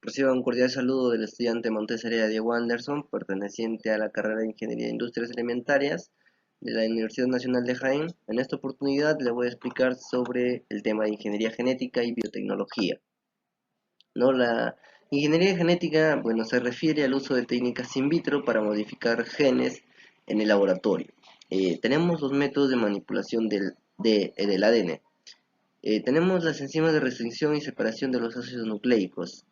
Reciba un cordial saludo del estudiante Montesería Diego Anderson, perteneciente a la carrera de Ingeniería de Industrias Alimentarias de la Universidad Nacional de Jaén. En esta oportunidad le voy a explicar sobre el tema de Ingeniería Genética y Biotecnología. ¿No? La ingeniería genética, bueno, se refiere al uso de técnicas in vitro para modificar genes en el laboratorio. Tenemos dos métodos de manipulación del ADN. Tenemos las enzimas de restricción y separación de los ácidos nucleicos.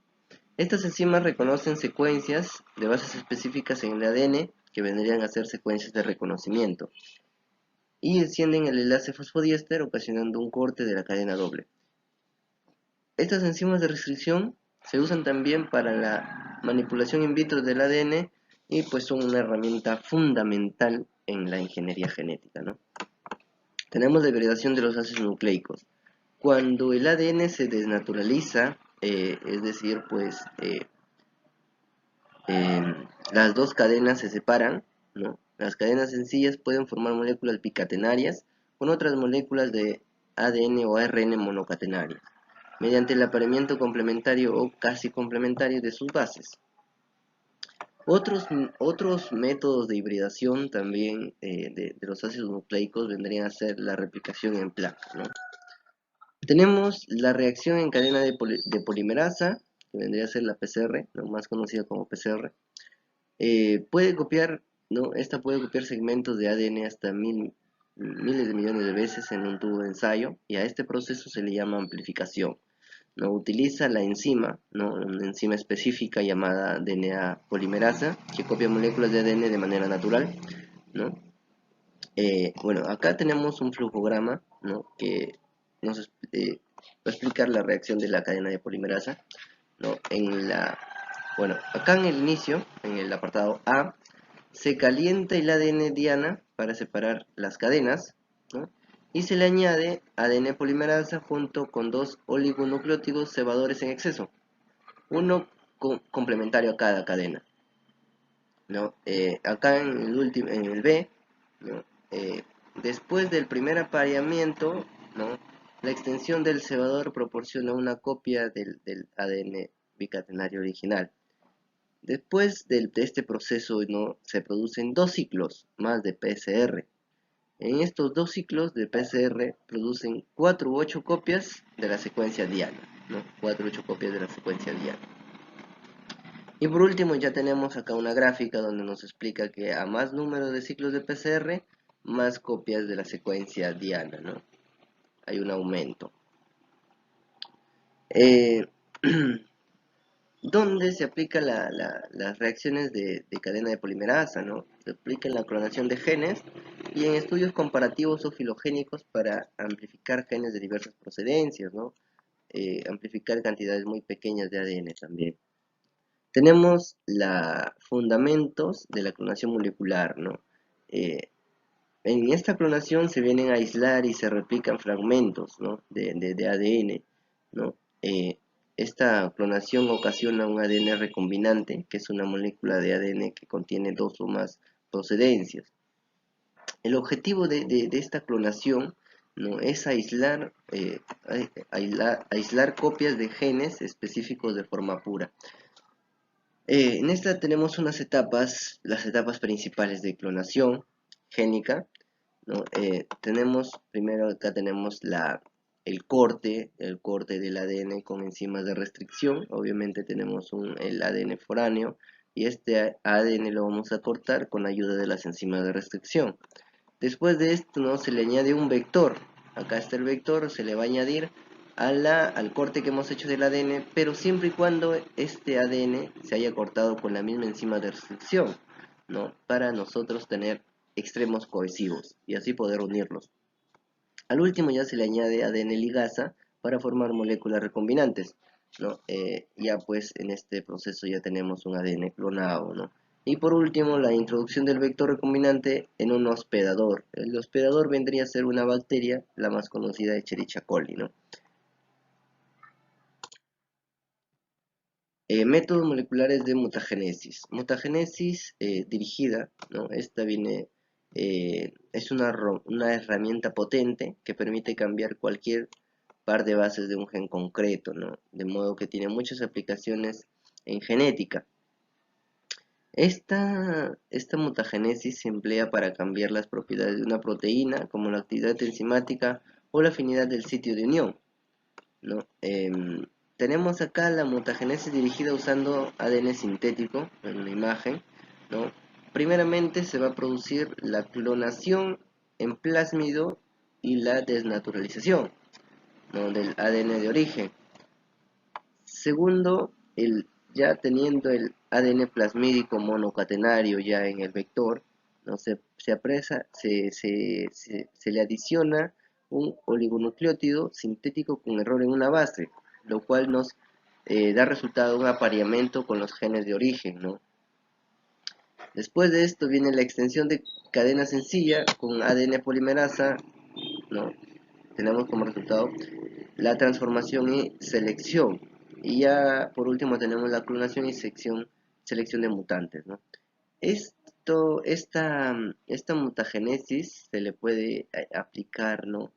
Estas enzimas reconocen secuencias de bases específicas en el ADN que vendrían a ser secuencias de reconocimiento y encienden el enlace fosfodiéster ocasionando un corte de la cadena doble. Estas enzimas de restricción se usan también para la manipulación in vitro del ADN y pues son una herramienta fundamental en la ingeniería genética, ¿no? Tenemos la hibridación de los ácidos nucleicos. Cuando el ADN se desnaturaliza, es decir, pues eh, las dos cadenas se separan, ¿no? Las cadenas sencillas pueden formar moléculas bicatenarias con otras moléculas de ADN o ARN monocatenarias, mediante el apareamiento complementario o casi complementario de sus bases. Otros métodos de hibridación también de los ácidos nucleicos vendrían a ser la replicación en placa, ¿no? Tenemos la reacción en cadena de polimerasa, que vendría a ser la PCR, ¿no? Más conocida como PCR. Puede copiar, ¿no? Esta puede copiar segmentos de ADN hasta miles de millones de veces en un tubo de ensayo, y a este proceso se le llama amplificación. ¿No? Utiliza la enzima, ¿no? Una enzima específica llamada DNA polimerasa, que copia moléculas de ADN de manera natural, ¿no? Bueno, acá tenemos un flujograma, ¿no? Que nos va a explicar la reacción de la cadena de polimerasa, ¿no? Bueno, acá en el inicio, en el apartado A, se calienta el ADN diana para separar las cadenas, ¿no? Y se le añade ADN polimerasa junto con dos oligonucleótidos cebadores en exceso, uno complementario a cada cadena, ¿no? Acá en el B, ¿no? Después del primer apareamiento, ¿no? La extensión del cebador proporciona una copia del ADN bicatenario original. Después de este proceso, ¿no? Se producen dos ciclos más de PCR. En estos dos ciclos de PCR producen 4 u 8 copias de la secuencia diana, ¿no? 4 u 8 copias de la secuencia diana. Y por último ya tenemos acá una gráfica donde nos explica que a más número de ciclos de PCR, más copias de la secuencia diana, ¿no? Hay un aumento. Eh, ¿Dónde se aplican las reacciones de cadena de polimerasa, ¿no? Se aplica en la clonación de genes y en estudios comparativos o filogénicos para amplificar genes de diversas procedencias, ¿no? Amplificar cantidades muy pequeñas de ADN también. Tenemos los fundamentos de la clonación molecular, ¿no? Eh, en esta clonación se vienen a aislar y se replican fragmentos, ¿no? de ADN, ¿no? Esta clonación ocasiona un ADN recombinante, que es una molécula de ADN que contiene dos o más procedencias. El objetivo de esta clonación, ¿no? Es aislar copias de genes específicos de forma pura. En esta tenemos las etapas principales de clonación génica, ¿no? Primero acá tenemos el corte del ADN con enzimas de restricción. Obviamente tenemos el ADN foráneo y este ADN lo vamos a cortar con ayuda de las enzimas de restricción. Después de esto, ¿no? Se le añade un vector. Acá está el vector, se le va a añadir al corte que hemos hecho del ADN, pero siempre y cuando este ADN se haya cortado con la misma enzima de restricción, ¿no? Para nosotros tener extremos cohesivos y así poder unirlos. Al último ya se le añade ADN ligasa para formar moléculas recombinantes, ¿no? Ya pues en este proceso ya tenemos un ADN clonado, ¿no? Y por último, la introducción del vector recombinante en un hospedador. El hospedador vendría a ser una bacteria, la más conocida, Escherichia coli, ¿no? Métodos moleculares de mutagénesis. Mutagénesis dirigida, ¿no? Esta es una herramienta potente que permite cambiar cualquier par de bases de un gen concreto, ¿no? De modo que tiene muchas aplicaciones en genética. Esta mutagénesis se emplea para cambiar las propiedades de una proteína, como la actividad enzimática o la afinidad del sitio de unión, ¿no? Tenemos acá la mutagénesis dirigida usando ADN sintético en una imagen, ¿no? Primeramente se va a producir la clonación en plásmido y la desnaturalización, ¿no?, del ADN de origen. Segundo, ya teniendo el ADN plasmídico monocatenario ya en el vector, ¿no?, se le adiciona un oligonucleótido sintético con error en una base, lo cual nos da resultado un apareamiento con los genes de origen, ¿no? Después de esto viene la extensión de cadena sencilla con ADN polimerasa, ¿no? Tenemos como resultado la transformación y selección. Y ya por último tenemos la clonación y selección de mutantes, ¿no? Esta mutagénesis se le puede aplicar, ¿no?,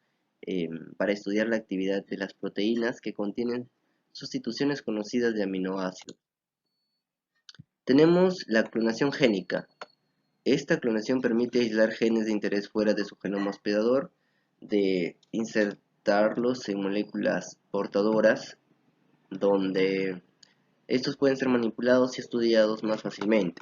para estudiar la actividad de las proteínas que contienen sustituciones conocidas de aminoácidos. Tenemos la clonación génica. Esta clonación permite aislar genes de interés fuera de su genoma hospedador, de insertarlos en moléculas portadoras, donde estos pueden ser manipulados y estudiados más fácilmente.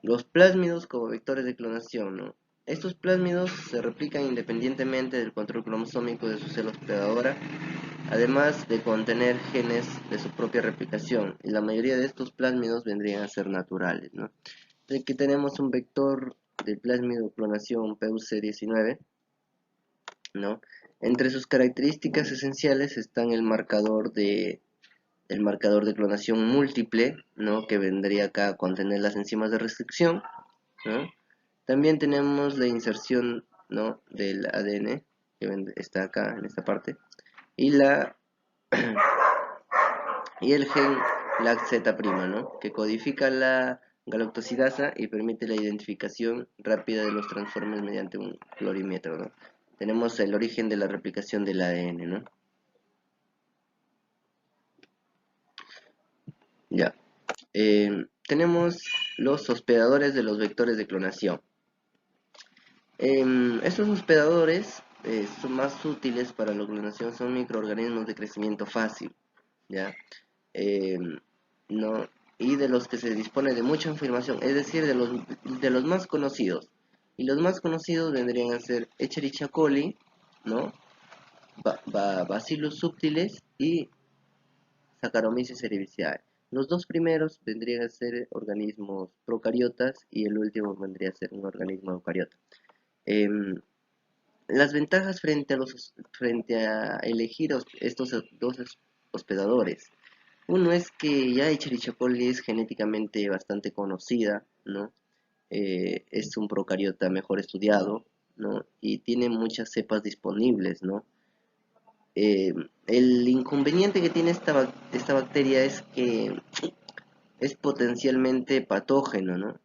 Los plásmidos como vectores de clonación, ¿no? Estos plásmidos se replican independientemente del control cromosómico de su célula hospedadora, además de contener genes de su propia replicación, y la mayoría de estos plásmidos vendrían a ser naturales, ¿no? Aquí tenemos un vector de plásmido clonación PUC19, ¿no? Entre sus características esenciales están el marcador de clonación múltiple, ¿no?, que vendría acá a contener las enzimas de restricción, ¿no? También tenemos la inserción, ¿no?, del ADN, que está acá en esta parte, y y el gen LACZ', ¿no?, que codifica la galactosidasa y permite la identificación rápida de los transformes mediante un clorímetro, ¿no? Tenemos el origen de la replicación del ADN, ¿no? Ya. Tenemos los hospedadores de los vectores de clonación. Estos hospedadores son más útiles para la clonación, son microorganismos de crecimiento fácil, ¿ya? No, y de los que se dispone de mucha información, es decir, de los más conocidos. Y los más conocidos vendrían a ser Escherichia coli, ¿no?, Bacillus subtilis y Saccharomyces cerevisiae. Los dos primeros vendrían a ser organismos procariotas y el último vendría a ser un organismo eucariota. Las ventajas frente a elegir estos dos hospedadores. Uno es que ya Escherichia coli es genéticamente bastante conocida, ¿no? Es un procariota mejor estudiado, ¿no?, y tiene muchas cepas disponibles, ¿no? El inconveniente que tiene esta bacteria es que es potencialmente patógeno, ¿no?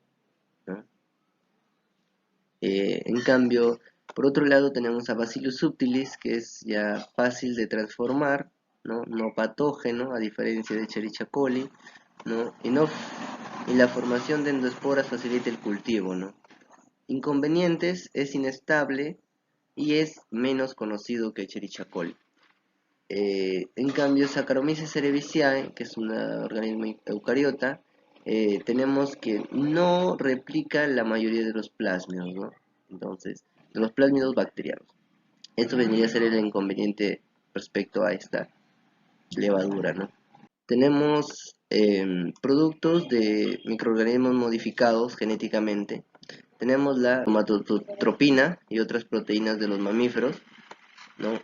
En cambio, por otro lado tenemos a Bacillus subtilis, que es ya fácil de transformar, ¿no? No patógeno, a diferencia de Escherichia coli, ¿no? Y la formación de endoesporas facilita el cultivo, ¿no? Inconvenientes: es inestable y es menos conocido que Escherichia coli. En cambio, Saccharomyces cerevisiae, que es un organismo eucariota, tenemos que no replica la mayoría de los plásmidos, ¿no? Entonces, de los plásmidos bacterianos. Esto vendría a ser el inconveniente respecto a esta levadura, ¿no? Tenemos productos de microorganismos modificados genéticamente. Tenemos la somatotropina y otras proteínas de los mamíferos, ¿no?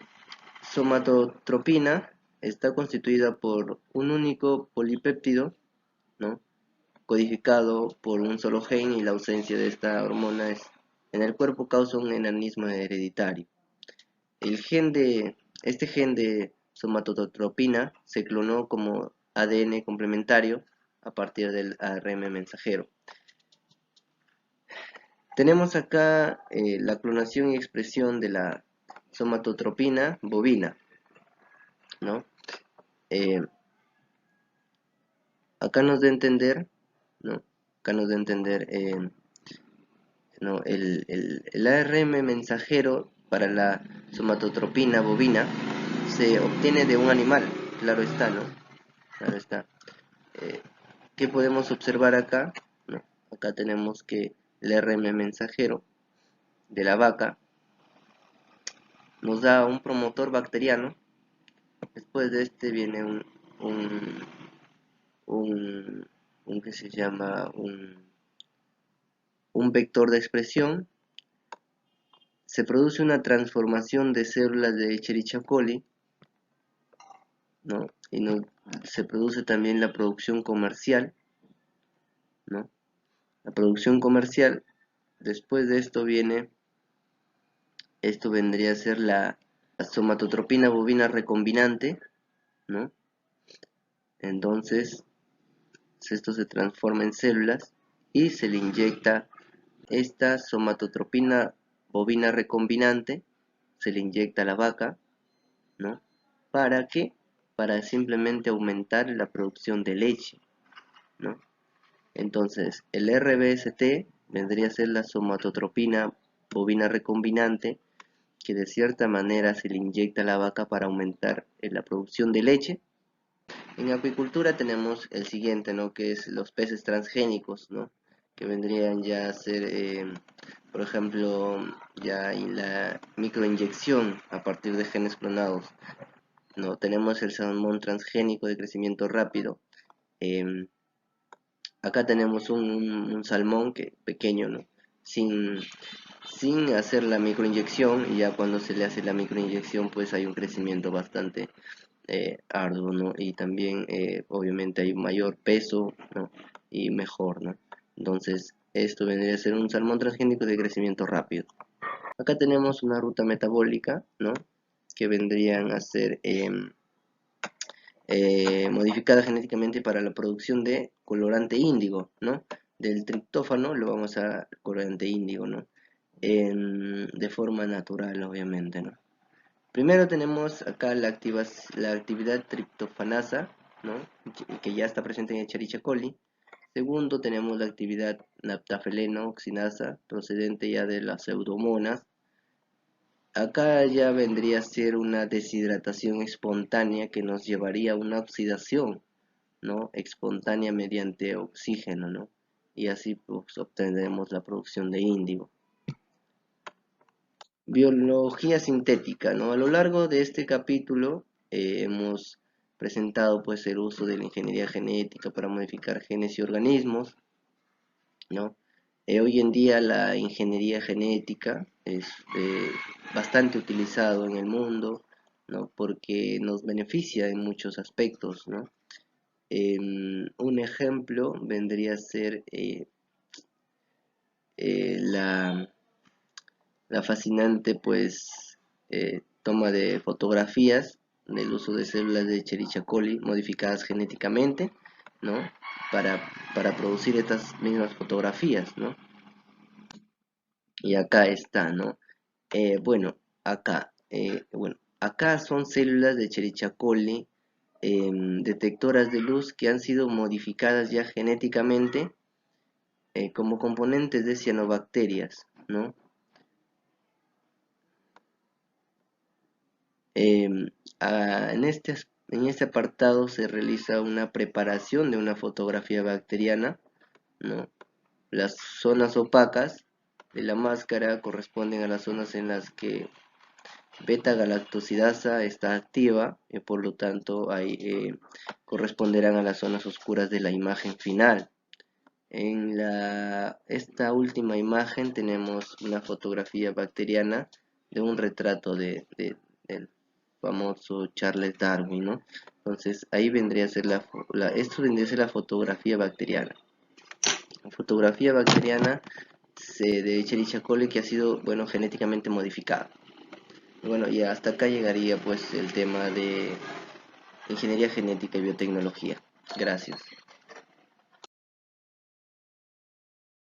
Somatotropina está constituida por un único polipéptido, ¿no?, codificado por un solo gen, y la ausencia de esta hormona en el cuerpo causa un enanismo hereditario. Este gen de somatotropina se clonó como ADN complementario a partir del ARN mensajero. Tenemos acá la clonación y expresión de la somatotropina bovina, ¿no? acá nos da a entender, ¿no? Acá nos da a entender, ¿no? El ARM mensajero para la somatotropina bovina se obtiene de un animal, claro está, ¿no? Claro está. ¿Qué podemos observar acá? ¿No? Acá tenemos que el ARM mensajero de la vaca nos da un promotor bacteriano. Después de este viene un que se llama un vector de expresión. Se produce una transformación de células de Escherichia coli, ¿no? Y se produce también la producción comercial, ¿no? La producción comercial, después de esto esto vendría a ser la somatotropina bovina recombinante, ¿no? Entonces, esto se transforma en células y se le inyecta esta somatotropina bovina recombinante, se le inyecta a la vaca, ¿no? ¿Para qué? Para simplemente aumentar la producción de leche, ¿no? Entonces, el RBST vendría a ser la somatotropina bovina recombinante, que de cierta manera se le inyecta a la vaca para aumentar la producción de leche. En acuicultura tenemos el siguiente, ¿no? Que es los peces transgénicos, ¿no? Que vendrían ya a ser, por ejemplo, ya en la microinyección a partir de genes clonados, ¿no? Tenemos el salmón transgénico de crecimiento rápido. Acá tenemos un salmón pequeño, ¿no? Sin hacer la microinyección, y ya cuando se le hace la microinyección pues hay un crecimiento bastante arduo, ¿no? Y también obviamente hay mayor peso, ¿no? Y mejor, ¿no? Entonces esto vendría a ser un salmón transgénico de crecimiento rápido. Acá tenemos una ruta metabólica, ¿no? Que vendrían a ser modificada genéticamente para la producción de colorante índigo, ¿no? Del triptófano lo vamos a colorante índigo, ¿no? De forma natural, obviamente, ¿no? Primero tenemos acá la actividad triptofanasa, ¿no? Que ya está presente en Escherichia coli. Segundo, tenemos la actividad naptafeleno-oxinasa, procedente ya de las pseudomonas. Acá ya vendría a ser una deshidratación espontánea que nos llevaría a una oxidación, ¿no? Espontánea mediante oxígeno, ¿no? Y así pues obtendremos la producción de índigo. Biología sintética, ¿no? A lo largo de este capítulo hemos presentado pues el uso de la ingeniería genética para modificar genes y organismos, ¿no? Hoy en día la ingeniería genética es bastante utilizado en el mundo, ¿no? Porque nos beneficia en muchos aspectos, ¿no? Un ejemplo vendría a ser la fascinante pues toma de fotografías del uso de células de Escherichia coli modificadas genéticamente, ¿no? Para producir estas mismas fotografías, ¿no? Y acá está, ¿no? Acá son células de Escherichia coli detectoras de luz que han sido modificadas ya genéticamente como componentes de cianobacterias, ¿no? En en este apartado se realiza una preparación de una fotografía bacteriana, ¿no? Las zonas opacas de la máscara corresponden a las zonas en las que beta-galactosidasa está activa y por lo tanto corresponderán a las zonas oscuras de la imagen final. En esta última imagen tenemos una fotografía bacteriana de un retrato del famoso Charles Darwin, ¿no? Entonces ahí vendría a ser esto vendría a ser la fotografía bacteriana. La fotografía bacteriana de Escherichia coli que ha sido, bueno, genéticamente modificada. Bueno, y hasta acá llegaría pues el tema de ingeniería genética y biotecnología. Gracias.